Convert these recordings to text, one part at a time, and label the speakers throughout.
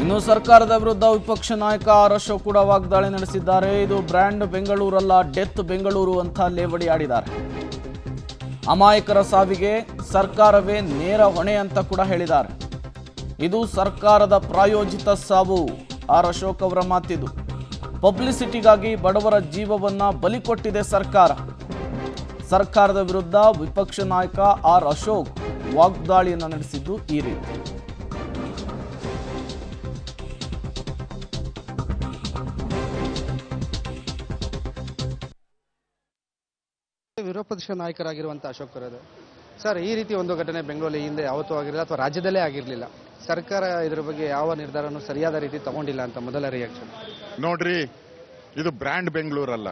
Speaker 1: ಇನ್ನು ಸರ್ಕಾರದ ವಿರುದ್ಧ ವಿಪಕ್ಷ ನಾಯಕ ಆರ್ ಅಶೋಕ್ ಕೂಡ ವಾಗ್ದಾಳಿ ನಡೆಸಿದ್ದಾರೆ. ಇದು ಬ್ರ್ಯಾಂಡ್ ಬೆಂಗಳೂರಲ್ಲ, ಡೆತ್ ಬೆಂಗಳೂರು ಅಂತ ಲೇವಡಿ ಆಡಿದ್ದಾರೆ. ಅಮಾಯಕರ ಸಾವಿಗೆ ಸರ್ಕಾರವೇ ನೇರ ಹೊಣೆ ಅಂತ ಕೂಡ ಹೇಳಿದ್ದಾರೆ. ಇದು ಸರ್ಕಾರದ ಪ್ರಾಯೋಜಿತ ಸಾವು. ಆರ್ ಅಶೋಕ್ ಅವರ ಮಾತಿದು. ಪಬ್ಲಿಸಿಟಿಗಾಗಿ ಬಡವರ ಜೀವವನ್ನ ಬಲಿ ಕೊಟ್ಟಿದೆ ಸರ್ಕಾರ. ಸರ್ಕಾರದ ವಿರುದ್ಧ ವಿಪಕ್ಷ ನಾಯಕ ಆರ್ ಅಶೋಕ್ ವಾಗ್ದಾಳಿಯನ್ನು ನಡೆಸಿದ್ದು ಈ ರೀತಿ.
Speaker 2: ವಿರೋಧ ಪಕ್ಷ ನಾಯಕರಾಗಿರುವಂತಹ ಅಶೋಕ್ ಅವರದು ಸರ್, ಈ ರೀತಿ ಒಂದು ಘಟನೆ ಬೆಂಗಳೂರಲ್ಲಿ ಹಿಂದೆ ಯಾವತ್ತೂ ಆಗಿರಲಿಲ್ಲ ಅಥವಾ ರಾಜ್ಯದಲ್ಲೇ ಆಗಿರಲಿಲ್ಲ. ಸರ್ಕಾರ ಇದ್ರ ಬಗ್ಗೆ ಯಾವ ನಿರ್ಧಾರನೂ ಸರಿಯಾದ ರೀತಿ ತಗೊಂಡಿಲ್ಲ ಅಂತ ಮೊದಲ ರಿಯಾಕ್ಷನ್.
Speaker 3: ನೋಡ್ರಿ, ಇದು ಬ್ರ್ಯಾಂಡ್ ಬೆಂಗಳೂರಲ್ಲ,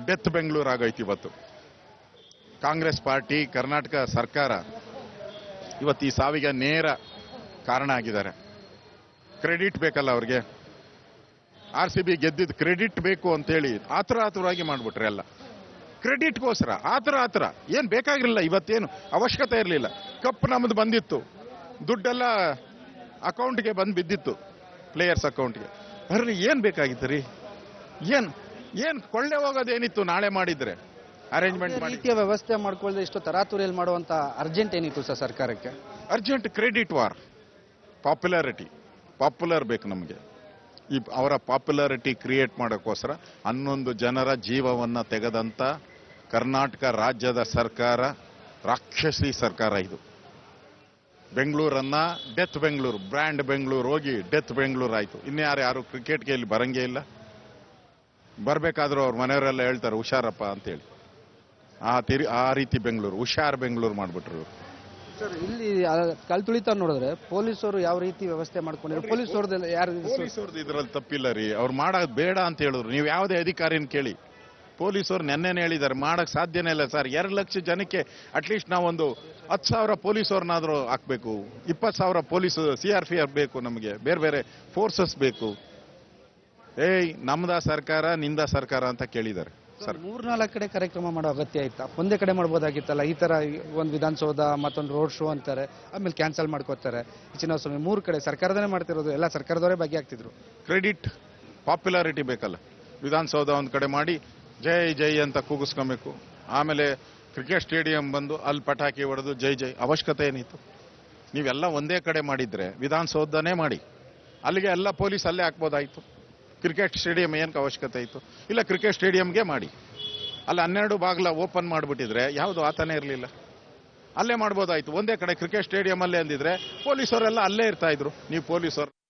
Speaker 3: ಡೆತ್ ಬೆಂಗಳೂರು ಆಗೈತಿ. ಇವತ್ತು ಕಾಂಗ್ರೆಸ್ ಪಾರ್ಟಿ, ಕರ್ನಾಟಕ ಸರ್ಕಾರ ಇವತ್ತು ಈ ಸಾವಿಗೆ ನೇರ ಕಾರಣ ಆಗಿದ್ದಾರೆ. ಕ್ರೆಡಿಟ್ ಬೇಕಲ್ಲ ಅವ್ರಿಗೆ. RCB ಗೆದ್ದಿದ್ದು ಕ್ರೆಡಿಟ್ ಬೇಕು ಅಂತೇಳಿ ಆತುರವಾಗಿ ಮಾಡ್ಬಿಟ್ರೆ ಎಲ್ಲ ಕ್ರೆಡಿಟ್ಗೋಸ್ಕರ ಆತರ ಏನ್ ಬೇಕಾಗಿರಲಿಲ್ಲ. ಇವತ್ತೇನು ಅವಶ್ಯಕತೆ ಇರಲಿಲ್ಲ. ಕಪ್ ನಮ್ದು ಬಂದಿತ್ತು, ದುಡ್ಡೆಲ್ಲ ಅಕೌಂಟ್ಗೆ ಬಂದು ಬಿದ್ದಿತ್ತು, ಪ್ಲೇಯರ್ಸ್ ಅಕೌಂಟ್ಗೆ. ಅರ್ರಿ ಏನ್ ಬೇಕಾಗಿತ್ತು ರೀ? ಏನ್ ಕೊಳ್ಳೆ ಹೋಗೋದೇನಿತ್ತು? ನಾಳೆ ಮಾಡಿದ್ರೆ ಅರೇಂಜ್ಮೆಂಟ್ ಮಾಡಿ
Speaker 2: ರೀತಿಯ ವ್ಯವಸ್ಥೆ ಮಾಡ್ಕೊಳ್ಳದೆ ಇಷ್ಟು ತರಾತುರಿಯಲ್ಲಿ ಮಾಡುವಂತ ಅರ್ಜೆಂಟ್ ಏನಿತ್ತು ಸರ್ ಸರ್ಕಾರಕ್ಕೆ?
Speaker 3: ಅರ್ಜೆಂಟ್ ಕ್ರೆಡಿಟ್ ವಾರ್, ಪಾಪ್ಯುಲರ್ ಬೇಕು ನಮಗೆ. ಈ ಅವರ ಪಾಪ್ಯುಲಾರಿಟಿ ಕ್ರಿಯೇಟ್ ಮಾಡೋಕ್ಕೋಸ್ಕರ 11 ಜನರ ಜೀವವನ್ನ ತೆಗೆದಂತ ಕರ್ನಾಟಕ ರಾಜ್ಯದ ಸರ್ಕಾರ ರಾಕ್ಷಸಿ ಸರ್ಕಾರ ಇದು. ಬೆಂಗಳೂರನ್ನ ಡೆತ್ ಬೆಂಗಳೂರು, ಬ್ರ್ಯಾಂಡ್ ಬೆಂಗಳೂರು ಹೋಗಿ ಡೆತ್ ಬೆಂಗಳೂರು ಆಯ್ತು. ಇನ್ಯಾರು ಕ್ರಿಕೆಟ್ಗೆ ಇಲ್ಲಿ ಬರಂಗೇ ಇಲ್ಲ. ಬರ್ಬೇಕಾದ್ರೂ ಅವ್ರ ಮನೆಯವರೆಲ್ಲ ಹೇಳ್ತಾರೆ ಹುಷಾರಪ್ಪ ಅಂತೇಳಿ. ಆ ರೀತಿ ಬೆಂಗಳೂರು, ಹುಷಾರ್ ಬೆಂಗಳೂರು ಮಾಡ್ಬಿಟ್ರು
Speaker 2: ಸರ್. ಇಲ್ಲಿ ಕಲ್ತುಳಿತ ನೋಡಿದ್ರೆ ಪೊಲೀಸರು ಯಾವ ರೀತಿ ವ್ಯವಸ್ಥೆ ಮಾಡ್ಕೊಂಡಿದ್ರು?
Speaker 3: ಪೊಲೀಸವ್ರದ್ದು ಇದ್ರಲ್ಲಿ ತಪ್ಪಿಲ್ಲ ರೀ. ಅವ್ರು ಮಾಡೋದು ಬೇಡ ಅಂತ ಹೇಳಿದ್ರು. ನೀವು ಯಾವುದೇ ಅಧಿಕಾರಿನ ಕೇಳಿ, ಪೊಲೀಸರು ನೆನ್ನೆನೇ ಹೇಳಿದ್ದಾರೆ ಮಾಡಕ್ ಸಾಧ್ಯನೇ ಇಲ್ಲ ಸರ್. 2 ಲಕ್ಷ ಜನಕ್ಕೆ ಅಟ್ಲೀಸ್ಟ್ ನಾವೊಂದು 10,000 ಪೊಲೀಸವ್ರನ್ನಾದ್ರೂ ಹಾಕ್ಬೇಕು, 20,000 ಪೊಲೀಸ್ CRPF ಬೇಕು, ನಮಗೆ ಬೇರೆ ಬೇರೆ ಫೋರ್ಸಸ್ ಬೇಕು. ನಮ್ದ ಸರ್ಕಾರ ನಿಂದ ಸರ್ಕಾರ ಅಂತ ಕೇಳಿದ್ದಾರೆ ಸರ್.
Speaker 2: 3-4 ಕಡೆ ಕಾರ್ಯಕ್ರಮ ಮಾಡೋ ಅಗತ್ಯ ಆಯ್ತಾ? ಒಂದೇ ಕಡೆ ಮಾಡ್ಬೋದಾಗಿತ್ತಲ್ಲ. ಈ ತರ ಒಂದು ವಿಧಾನಸೌಧ, ಮತ್ತೊಂದು ರೋಡ್ ಶೋ ಅಂತಾರೆ, ಆಮೇಲೆ ಕ್ಯಾನ್ಸಲ್ ಮಾಡ್ಕೋತಾರೆ. ಚಿನ್ನಸ್ವಾಮಿ 3 ಕಡೆ ಸರ್ಕಾರದಲ್ಲೇ ಮಾಡ್ತಿರೋದು, ಎಲ್ಲ ಸರ್ಕಾರದವರೇ ಬಗ್ಗೆ ಆಗ್ತಿದ್ರು.
Speaker 3: ಕ್ರೆಡಿಟ್, ಪಾಪ್ಯುಲಾರಿಟಿ ಬೇಕಲ್ಲ. ವಿಧಾನಸೌಧ ಒಂದ್ ಕಡೆ ಮಾಡಿ ಜೈ ಜೈ ಅಂತ ಕೂಗಿಸ್ಕೊಬೇಕು. ಆಮೇಲೆ ಕ್ರಿಕೆಟ್ ಸ್ಟೇಡಿಯಂ ಬಂದು ಅಲ್ಲಿ ಪಟಾಕಿ ಹೊಡೆದು ಜೈ ಜೈ. ಅವಶ್ಯಕತೆ ಏನಿತ್ತು? ನೀವೆಲ್ಲ ಒಂದೇ ಕಡೆ ಮಾಡಿದ್ರೆ ವಿಧಾನಸೌಧನೇ ಮಾಡಿ, ಅಲ್ಲಿಗೆ ಎಲ್ಲ ಪೊಲೀಸ್ ಅಲ್ಲೇ ಹಾಕ್ಬೋದಾಯ್ತು. ಕ್ರಿಕೆಟ್ ಸ್ಟೇಡಿಯಂ ಏನಕ್ಕೆ ಅವಶ್ಯಕತೆ ಇತ್ತು? ಇಲ್ಲ, ಕ್ರಿಕೆಟ್ ಸ್ಟೇಡಿಯಂಗೆ ಮಾಡಿ. ಅಲ್ಲಿ 12 ಬಾಗಿಲ ಓಪನ್ ಮಾಡಿಬಿಟ್ಟಿದ್ರೆ ಯಾವುದು ಆತನೇ ಇರಲಿಲ್ಲ. ಅಲ್ಲೇ ಮಾಡ್ಬೋದಾಯ್ತು. ಒಂದೇ ಕಡೆ ಕ್ರಿಕೆಟ್ ಸ್ಟೇಡಿಯಂ ಅಲ್ಲೇ ಅಂದಿದ್ರೆ ಪೊಲೀಸವರೆಲ್ಲ ಅಲ್ಲೇ ಇರ್ತಾ ಇದ್ರು. ನೀವು ಪೊಲೀಸರು